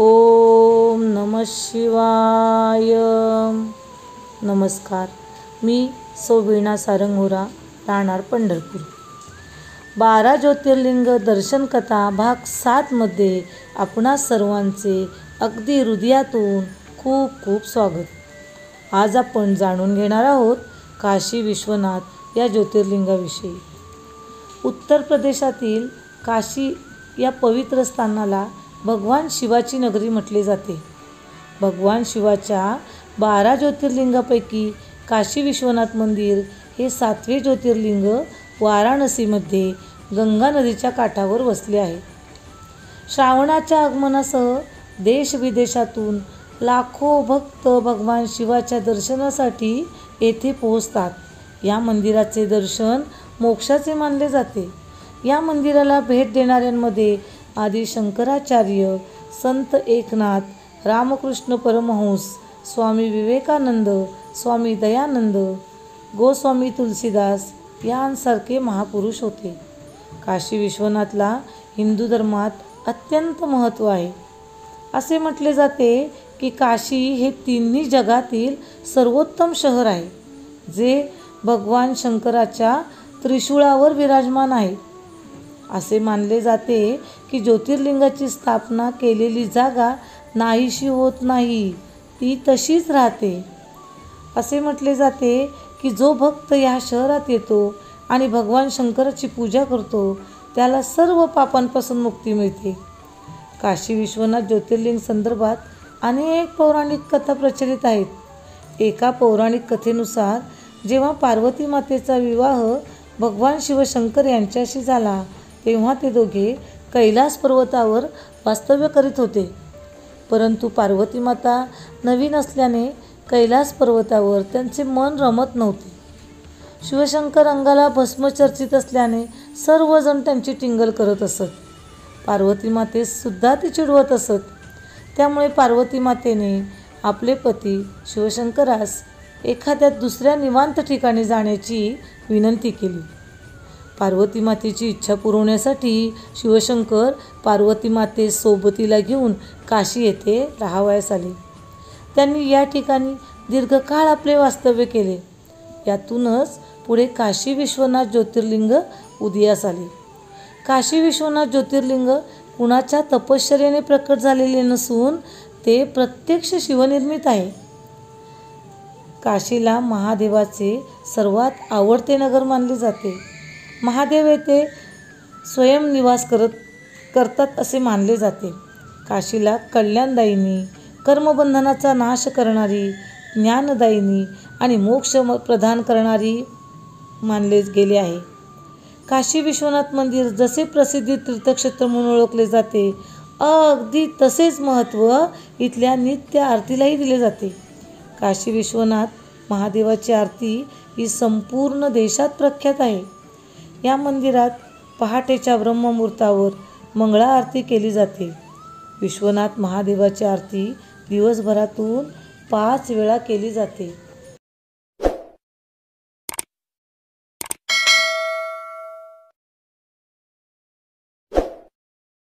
ओम नमः शिवाय. नमस्कार, मी सौ वीणा सारंगोरा, राहणार पंढरपूर. 12 ज्योतिर्लिंग दर्शन कथा भाग 7 मध्ये आपणा सर्वांचे अगदी हृदयातून खूप खूप स्वागत. आज आपण जाणून घेणार आहोत काशी विश्वनाथ या ज्योतिर्लिंगाविषयी. उत्तर प्रदेशातील काशी या पवित्र स्थानाला भगवान शिवाची नगरी म्हटले जाते. भगवान शिवाच्या 12 ज्योतिर्लिंगापैकी काशी विश्वनाथ मंदिर हे 7वे ज्योतिर्लिंग वाराणसीमध्ये गंगा नदीच्या काठावर वसले आहे. श्रावणाच्या आगमनासह देशविदेशातून लाखो भक्त भगवान शिवाच्या दर्शनासाठी येथे पोहोचतात. या मंदिराचे दर्शन मोक्षाचे मानले जाते. या मंदिराला भेट देणाऱ्यांमध्ये आदि शंकराचार्य, संत एकनाथ, रामकृष्ण परमहंस, स्वामी विवेकानंद, स्वामी दयानंद, गोस्वामी तुलसीदास यांसारखे महापुरुष होते. काशी विश्वनाथला हिंदू धर्मात अत्यंत महत्त्व आहे. असे म्हटले जाते की काशी हे तिन्ही जगातील सर्वोत्तम शहर आहे, जे भगवान शंकराच्या त्रिशूळावर विराजमान आहे. असे मानले जाते की ज्योतिर्लिंगाची स्थापना केलेली जागा नाहीशी होत नाही, ती तशीच राहते. असे म्हटले जाते की जो भक्त या शहरात येतो आणि भगवान शंकराची पूजा करतो, त्याला सर्व पापांपासून मुक्ती मिळते. काशी विश्वनाथ ज्योतिर्लिंग संदर्भात अनेक पौराणिक कथा प्रचलित आहेत. एका पौराणिक कथेनुसार जेव्हा पार्वती मातेचा विवाह भगवान शिवशंकर यांच्याशी झाला, तेव्हा ते दोघे कैलास पर्वतावर वास्तव्य करीत होते. परंतु पार्वती माता नवीन असल्याने कैलास पर्वतावर त्यांचे मन रमत नव्हते. शिवशंकर अंगाला भस्म चर्चित असल्याने सर्वजण त्यांची टिंगल करत असत. पार्वती मातेस सुद्धा ते चिडवत असत. त्यामुळे पार्वती मातेने आपले पती शिवशंकरास एखाद्या दुसऱ्या निवांत ठिकाणी जाण्याची विनंती केली. पार्वती मातेची इच्छा पुरवण्यासाठी शिवशंकर पार्वती मातेस सोबतीला घेऊन काशी येथे राहावयास आले. त्यांनी या ठिकाणी दीर्घकाळ आपले वास्तव्य केले. यातूनच पुढे काशी विश्वनाथ ज्योतिर्लिंग उदयास आले. काशी विश्वनाथ ज्योतिर्लिंग कुणाच्या तपश्चर्येने प्रकट झालेले नसून ते प्रत्यक्ष शिवनिर्मित आहे. काशीला महादेवाचे सर्वात आवडते नगर मानले जाते. महादेव येथे स्वयं निवास करतात असे मानले जाते. काशीला कल्याणदायिनी, कर्मबंधनाचा नाश करणारी, ज्ञानदायिनी आणि मोक्ष प्रदान करणारी मानले गेले आहे. काशी विश्वनाथ मंदिर जसे प्रसिद्ध तीर्थक्षेत्र म्हणून ओळखले जाते, अगदी तसेच महत्त्व इथल्या नित्य आरतीलाही दिले जाते. काशी विश्वनाथ महादेवाची आरती ही संपूर्ण देशात प्रख्यात आहे. या मंदिरात पहाटेच्या ब्रह्ममुहूर्तावर मंगळा आरती केली जाते. विश्वनाथ महादेवाची आरती दिवसभरातून 5 वेळा केली जाते.